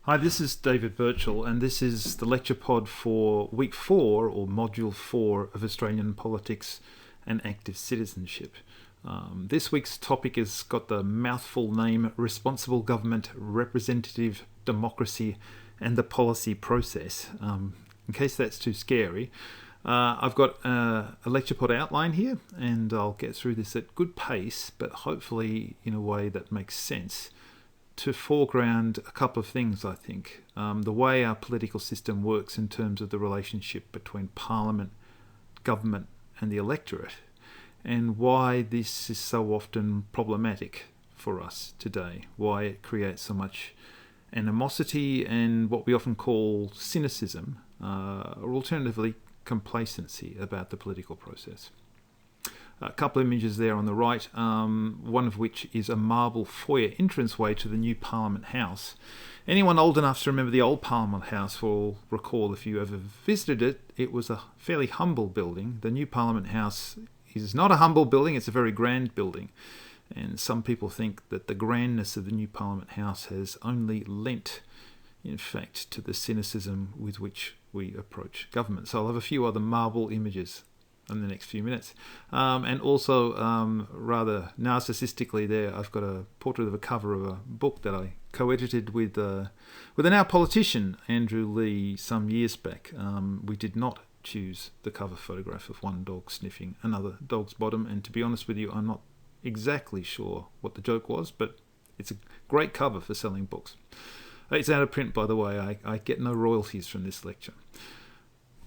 Hi, this is David Birchall, and this is the lecture pod for week 4 or module 4 of Australian politics and active citizenship. This week's topic has got the mouthful name Responsible Government, Representative Democracy and the Policy Process. In case that's too scary, I've got a lecture pod outline here, and I'll get through this at good pace, but hopefully in a way that makes sense, to foreground a couple of things, I think. The way our political system works in terms of the relationship between Parliament, government and the electorate, and why this is so often problematic for us today, why it creates so much animosity and what we often call cynicism, or alternatively complacency about the political process. A couple of images there on the right, one of which is a marble foyer entranceway to the new Parliament House. Anyone old enough to remember the old Parliament House will recall, if you ever visited it, it was a fairly humble building. The new Parliament House is not a humble building, it's a very grand building. And some people think that the grandness of the new Parliament House has only lent, in fact, to the cynicism with which we approach government. So I'll have a few other marble images in the next few minutes. And also, rather narcissistically there, I've got a portrait of a cover of a book that I co-edited with a now politician, Andrew Lee, some years back. We did not choose the cover photograph of one dog sniffing another dog's bottom, and to be honest with you, I'm not exactly sure what the joke was, but it's a great cover for selling books. It's out of print, by the way. I get no royalties from this lecture.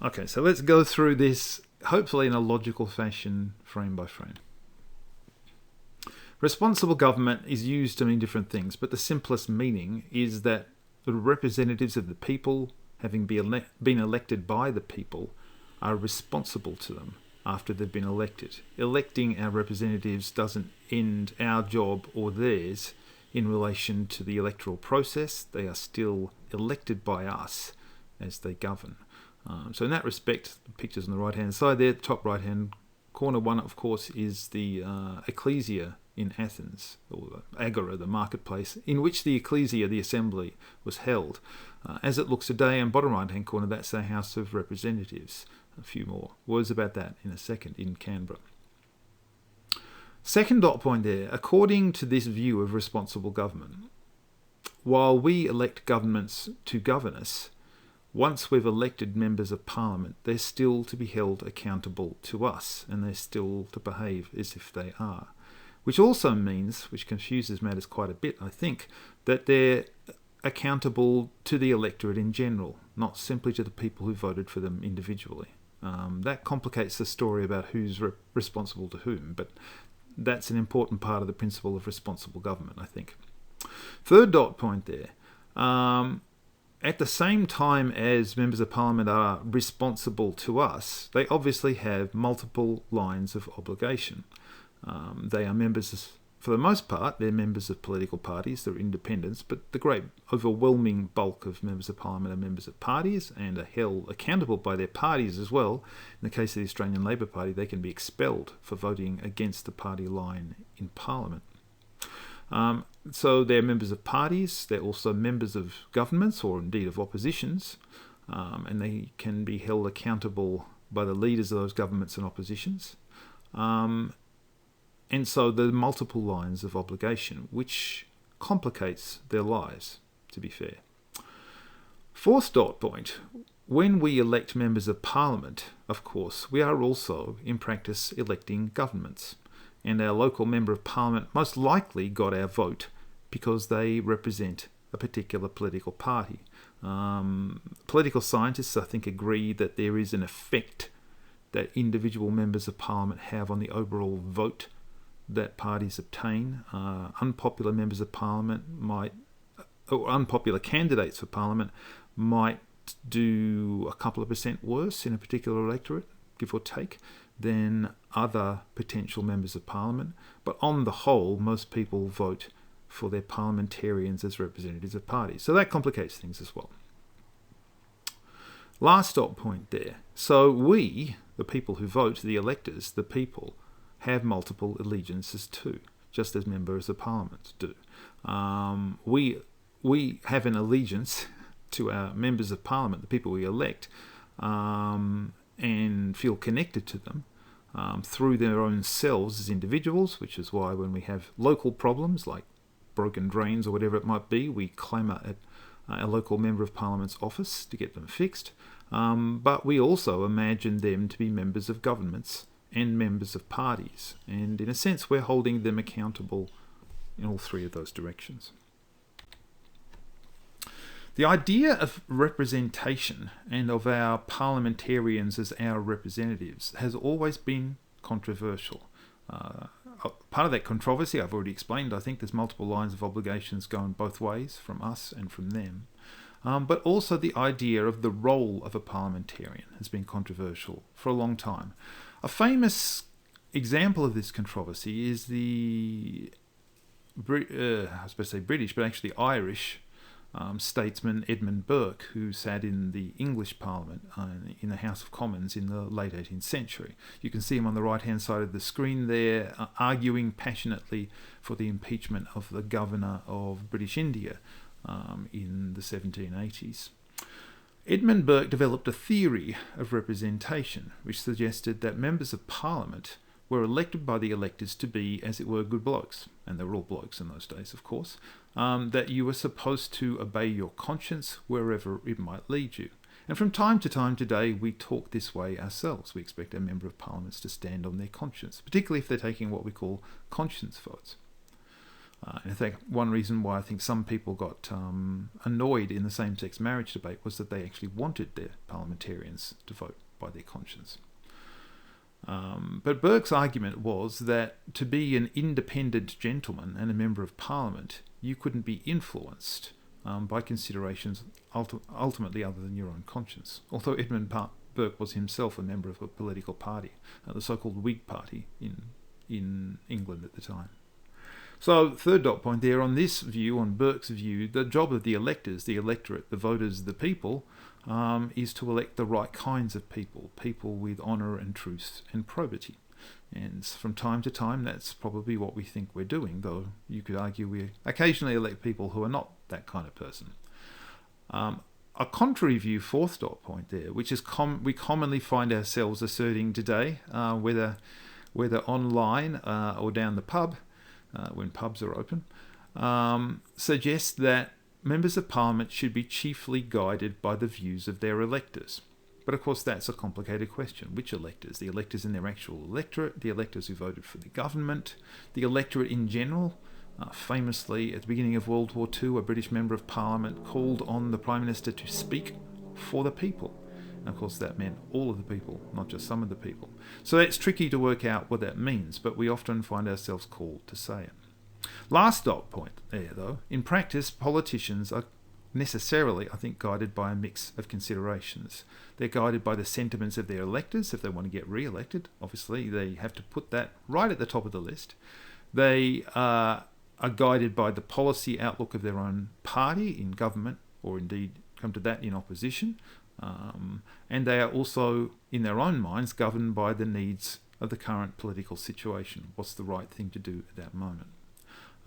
Okay, so let's go through this, hopefully in a logical fashion, frame by frame. Responsible government is used to mean different things, but the simplest meaning is that the representatives of the people, having been elected by the people, are responsible to them after they've been elected. Electing our representatives doesn't end our job or theirs in relation to the electoral process. They are still elected by us as they govern. So in that respect, the picture's on the right-hand side there, top right-hand corner one, of course, is the ecclesia in Athens, or the agora, the marketplace, in which the ecclesia, the assembly, was held. As it looks today, and bottom right-hand corner, that's the House of Representatives. A few more words about that in a second in Canberra. Second dot point there, according to this view of responsible government, while we elect governments to govern us, once we've elected members of Parliament, they're still to be held accountable to us, and they're still to behave as if they are. Which also means, which confuses matters quite a bit, I think, that they're accountable to the electorate in general, not simply to the people who voted for them individually. That complicates the story about who's responsible to whom, but that's an important part of the principle of responsible government, I think. Third dot point there. At the same time as members of Parliament are responsible to us, they obviously have multiple lines of obligation. They are members, for the most part, they're members of political parties, they're independents, but the great overwhelming bulk of members of Parliament are members of parties and are held accountable by their parties as well. In the case of the Australian Labor Party, they can be expelled for voting against the party line in Parliament. So they're members of parties, they're also members of governments or indeed of oppositions, and they can be held accountable by the leaders of those governments and oppositions. And so there are multiple lines of obligation, which complicates their lives, to be fair. Fourth dot point, when we elect members of Parliament, of course, we are also, in practice, electing governments. And our local member of Parliament most likely got our vote because they represent a particular political party. Political scientists, I think, agree that there is an effect that individual members of Parliament have on the overall vote that parties obtain. Unpopular members of Parliament or unpopular candidates for Parliament might do a couple of % worse in a particular electorate, give or take, than other potential members of Parliament. But on the whole, most people vote for their parliamentarians as representatives of parties. So that complicates things as well. Last dot point there. So we, the people who vote, the electors, the people, have multiple allegiances too, just as members of Parliament do. We we have an allegiance to our members of parliament, the people we elect, and feel connected to them through their own selves as individuals, which is why when we have local problems like broken drains or whatever it might be, we clamour at a local member of parliament's office to get them fixed. But we also imagine them to be members of governments and members of parties. And in a sense, we're holding them accountable in all three of those directions. The idea of representation and of our parliamentarians as our representatives has always been controversial. Part of that controversy I've already explained. I think there's multiple lines of obligations going both ways, from us and from them. But also the idea of the role of a parliamentarian has been controversial for a long time. A famous example of this controversy is the I was supposed to say British, but actually Irish statesman Edmund Burke, who sat in the English Parliament in the House of Commons in the late 18th century. You can see him on the right-hand side of the screen there, arguing passionately for the impeachment of the governor of British India in the 1780s. Edmund Burke developed a theory of representation which suggested that members of Parliament were elected by the electors to be, as it were, good blokes, and they were all blokes in those days, of course, that you were supposed to obey your conscience wherever it might lead you. And from time to time today, we talk this way ourselves. We expect our member of parliaments to stand on their conscience, particularly if they're taking what we call conscience votes. And in fact, one reason why I think some people got annoyed in the same-sex marriage debate was that they actually wanted their parliamentarians to vote by their conscience. But Burke's argument was that to be an independent gentleman and a member of parliament, you couldn't be influenced by considerations ultimately other than your own conscience. Although Edmund Burke was himself a member of a political party, the so-called Whig Party in England at the time. So, third dot point there, on this view, on Burke's view, the job of the electors, the electorate, the voters, the people, is to elect the right kinds of people, people with honour and truth and probity. And from time to time, that's probably what we think we're doing, though you could argue we occasionally elect people who are not that kind of person. A contrary view, fourth dot point there, which is we commonly find ourselves asserting today, whether online or down the pub, when pubs are open, suggests that members of parliament should be chiefly guided by the views of their electors. But of course that's a complicated question. Which electors? The electors in their actual electorate, the electors who voted for the government, the electorate in general. Famously, at the beginning of World War II, a British member of parliament called on the Prime Minister to speak for the people. And of course that meant all of the people, not just some of the people. So it's tricky to work out what that means, but we often find ourselves called to say it. Last dot point there, though. In practice, politicians are necessarily, I think, guided by a mix of considerations. They're guided by the sentiments of their electors. If they want to get re-elected, obviously they have to put that right at the top of the list. They are guided by the policy outlook of their own party in government, or indeed come to that in opposition. And they are also, in their own minds, governed by the needs of the current political situation. What's the right thing to do at that moment?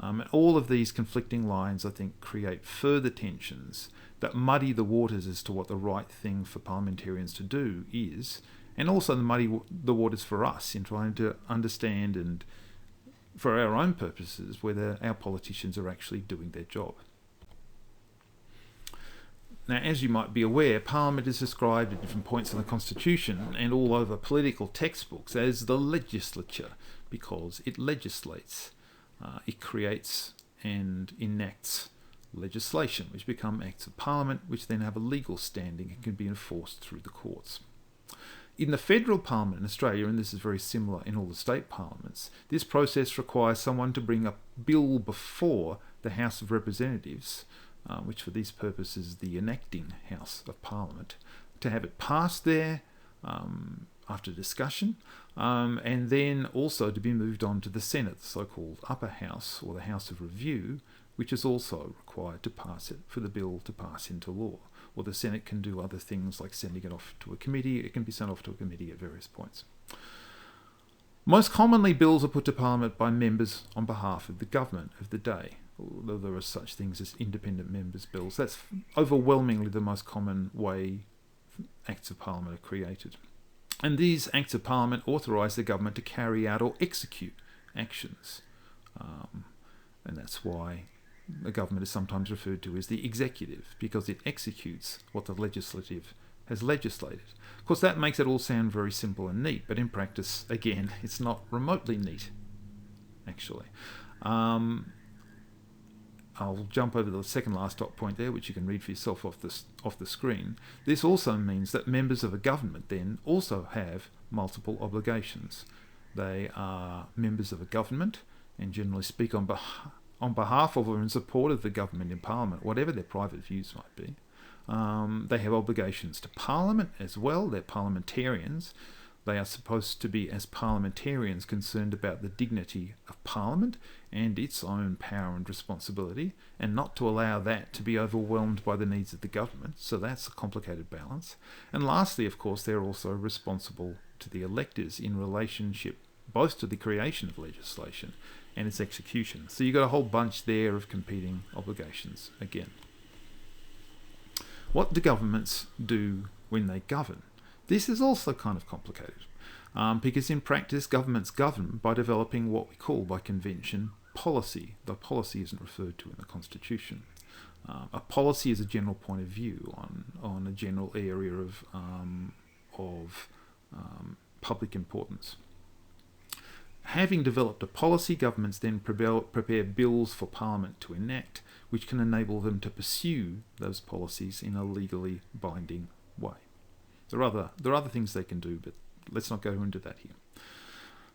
And all of these conflicting lines, I think, create further tensions that muddy the waters as to what the right thing for parliamentarians to do is, and also muddy the waters for us in trying to understand and, for our own purposes, whether our politicians are actually doing their job. Now, as you might be aware, Parliament is described at different points in the Constitution and all over political textbooks as the legislature because it legislates. It creates and enacts legislation, which become acts of Parliament, which then have a legal standing and can be enforced through the courts. In the federal Parliament in Australia, and this is very similar in all the state parliaments, this process requires someone to bring a bill before the House of Representatives, which for these purposes is the enacting House of Parliament, to have it passed there after discussion, and then also to be moved on to the Senate, the so-called upper house or the House of Review, which is also required to pass it for the bill to pass into law. Or the Senate can do other things like sending it off to a committee. It can be sent off to a committee at various points. Most commonly, bills are put to Parliament by members on behalf of the government of the day. although there are such things as independent members' bills. That's overwhelmingly the most common way Acts of Parliament are created. And these Acts of Parliament authorise the government to carry out or execute actions. And that's why the government is sometimes referred to as the executive, because it executes what the legislative has legislated. Of course, that makes it all sound very simple and neat, but in practice, again, it's not remotely neat, actually. I'll jump over the second last dot point there, which you can read for yourself off the screen. This also means that members of a government then also have multiple obligations. They are members of a government and generally speak on behalf of or in support of the government in Parliament, whatever their private views might be. They have obligations to Parliament as well. They're parliamentarians. They are supposed to be, as parliamentarians, concerned about the dignity of Parliament and its own power and responsibility, and not to allow that to be overwhelmed by the needs of the government. So that's a complicated balance. And lastly, of course, they're also responsible to the electors in relationship both to the creation of legislation and its execution. So you've got a whole bunch there of competing obligations again. What do governments do when they govern? This is also kind of complicated, because in practice governments govern by developing what we call by convention policy, though policy isn't referred to in the Constitution. A policy is a general point of view on a general area of public importance. Having developed a policy, governments then prepare bills for Parliament to enact, which can enable them to pursue those policies in a legally binding way. There are other things they can do, but let's not go into that here.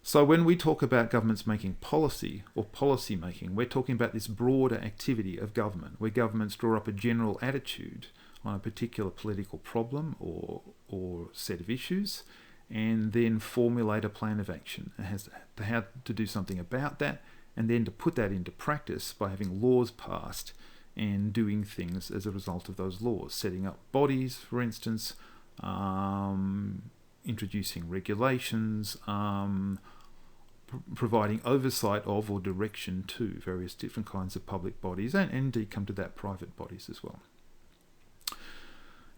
So when we talk about governments making policy or policy making, we're talking about this broader activity of government, where governments draw up a general attitude on a particular political problem or set of issues, and then formulate a plan of action. It has to have to do something about that, and then to put that into practice by having laws passed and doing things as a result of those laws, setting up bodies, for instance, introducing regulations, providing oversight of or direction to various different kinds of public bodies, and indeed come to that private bodies as well.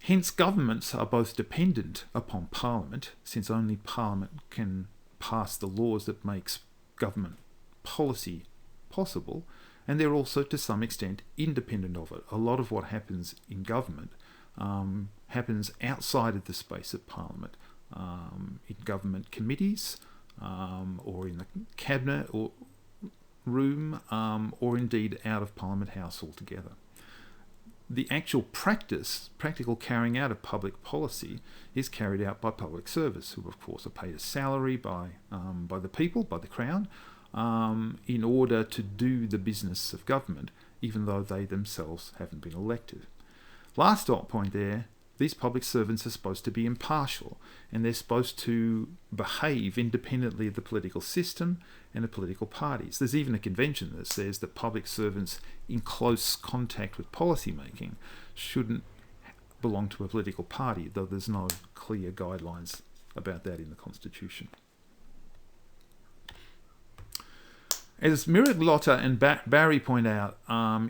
Hence, governments are both dependent upon Parliament, since only Parliament can pass the laws that makes government policy possible, and they're also to some extent independent of it. A lot of what happens in government happens outside of the space of Parliament, in government committees, or in the cabinet or room, or indeed out of Parliament House altogether. The actual practical carrying out of public policy is carried out by public servants, who of course are paid a salary by the people, by the Crown, in order to do the business of government, even though they themselves haven't been elected. Last dot point there, these public servants are supposed to be impartial, and they're supposed to behave independently of the political system and the political parties. There's even a convention that says that public servants in close contact with policy making shouldn't belong to a political party, though there's no clear guidelines about that in the Constitution. As Miraglotta and Barry point out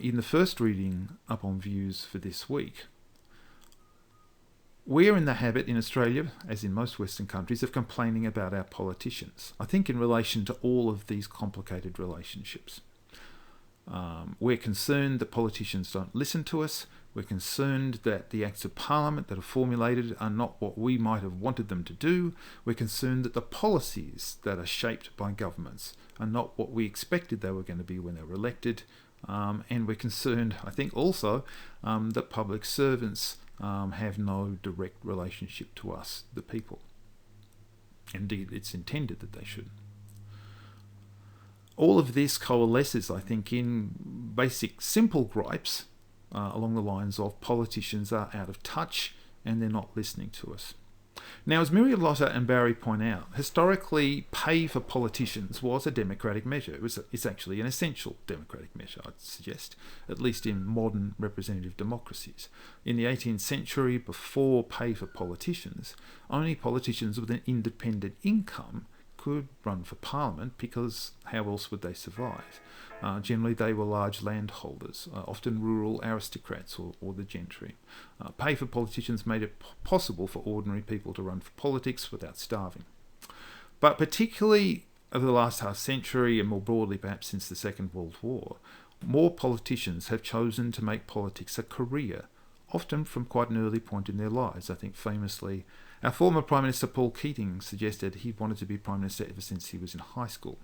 in the first reading up on views for this week, we're in the habit in Australia, as in most Western countries, of complaining about our politicians. I think in relation to all of these complicated relationships. We're concerned that politicians don't listen to us. We're concerned that the Acts of Parliament that are formulated are not what we might have wanted them to do. We're concerned that the policies that are shaped by governments are not what we expected they were going to be when they were elected. And we're concerned, I think also, that public servants have no direct relationship to us, the people. Indeed, it's intended that they should. All of this coalesces, I think, in basic simple gripes along the lines of politicians are out of touch and they're not listening to us. Now, as Miraglotta and Barry point out, historically pay for politicians was a democratic measure. It's actually an essential democratic measure, I'd suggest, at least in modern representative democracies. In the 18th century, before pay for politicians, only politicians with an independent income could run for parliament because how else would they survive? Generally, they were large landholders, often rural aristocrats or the gentry. Pay for politicians made it possible for ordinary people to run for politics without starving. But particularly over the last half century, and more broadly perhaps since the Second World War, more politicians have chosen to make politics a career, often from quite an early point in their lives. I think famously, our former Prime Minister Paul Keating suggested he wanted to be Prime Minister ever since he was in high school.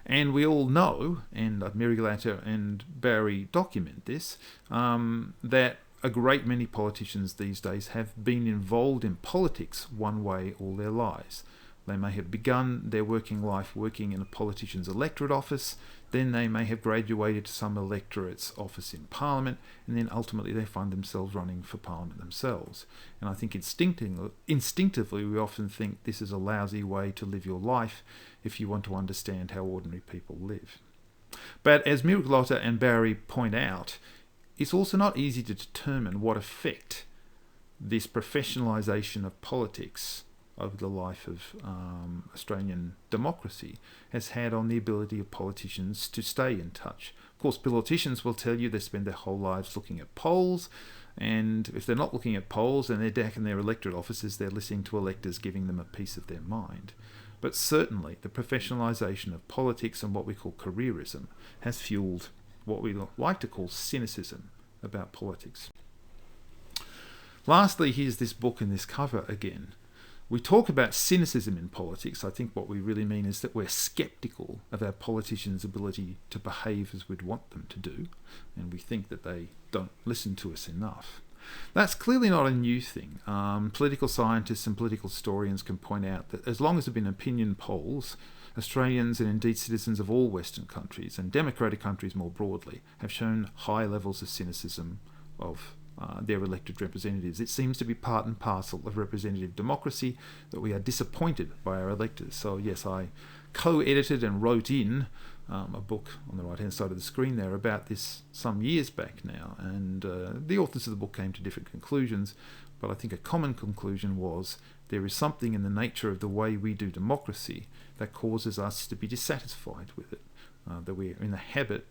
And we all know, and Mary Latter and Barry document this, that a great many politicians these days have been involved in politics one way all their lives. They may have begun their working life working in a politician's electorate office, then they may have graduated to some electorate's office in Parliament, and then ultimately they find themselves running for Parliament themselves. And I think instinctively we often think this is a lousy way to live your life if you want to understand how ordinary people live. But as Miraglotta and Barry point out, it's also not easy to determine what effect this professionalisation of politics over the life of Australian democracy has had on the ability of politicians to stay in touch. Of course, politicians will tell you they spend their whole lives looking at polls, and if they're not looking at polls and they're back in their electorate offices, they're listening to electors giving them a piece of their mind. But certainly the professionalisation of politics and what we call careerism has fuelled what we like to call cynicism about politics. Lastly, here's this book and this cover again. We talk about cynicism in politics. I think what we really mean is that we're sceptical of our politicians' ability to behave as we'd want them to do, and we think that they don't listen to us enough. That's clearly not a new thing. Political scientists and political historians can point out that as long as there have been opinion polls, Australians and indeed citizens of all Western countries and democratic countries more broadly have shown high levels of cynicism of their elected representatives. It seems to be part and parcel of representative democracy that we are disappointed by our electors. So yes, I co-edited and wrote in a book on the right-hand side of the screen there about this some years back now, and the authors of the book came to different conclusions, but I think a common conclusion was there is something in the nature of the way we do democracy that causes us to be dissatisfied with it, that we're in the habit,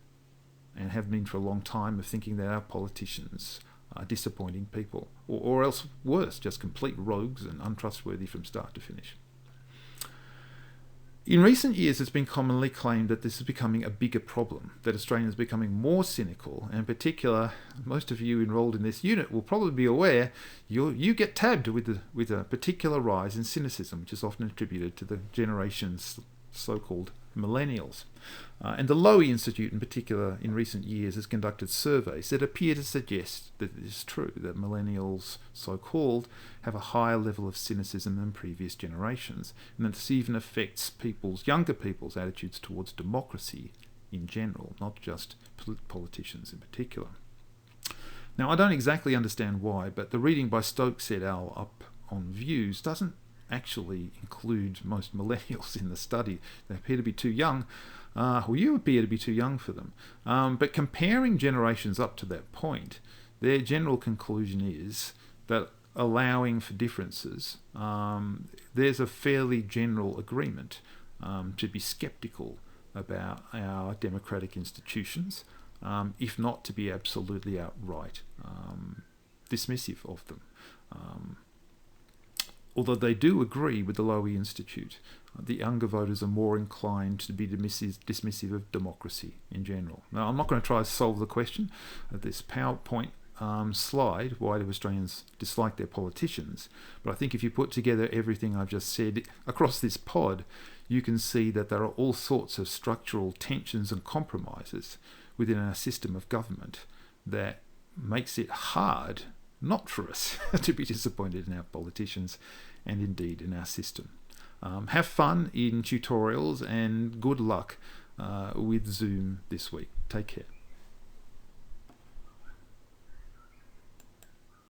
and have been for a long time, of thinking that our politicians are disappointing people, or else worse, just complete rogues and untrustworthy from start to finish. In recent years, it's been commonly claimed that this is becoming a bigger problem, that Australians are becoming more cynical, and in particular, most of you enrolled in this unit will probably be aware you get tabbed with a particular rise in cynicism, which is often attributed to the generation's so-called millennials. And the Lowy Institute in particular in recent years has conducted surveys that appear to suggest that it is true that millennials, so-called, have a higher level of cynicism than previous generations, and that this even affects younger people's attitudes towards democracy in general, not just politicians in particular. Now, I don't exactly understand why, but the reading by Stokes et al. Up on Views doesn't actually include most millennials in the study. They appear to be too young. You appear to be too young for them. But comparing generations up to that point, their general conclusion is that allowing for differences, there's a fairly general agreement to be sceptical about our democratic institutions, if not to be absolutely outright dismissive of them. Although they do agree with the Lowy Institute, the younger voters are more inclined to be dismissive of democracy in general. Now, I'm not going to try to solve the question of this PowerPoint slide, why do Australians dislike their politicians? But I think if you put together everything I've just said across this pod, you can see that there are all sorts of structural tensions and compromises within our system of government that makes it hard not for us to be disappointed in our politicians and indeed in our system. Have fun in tutorials and good luck with Zoom this week. Take care.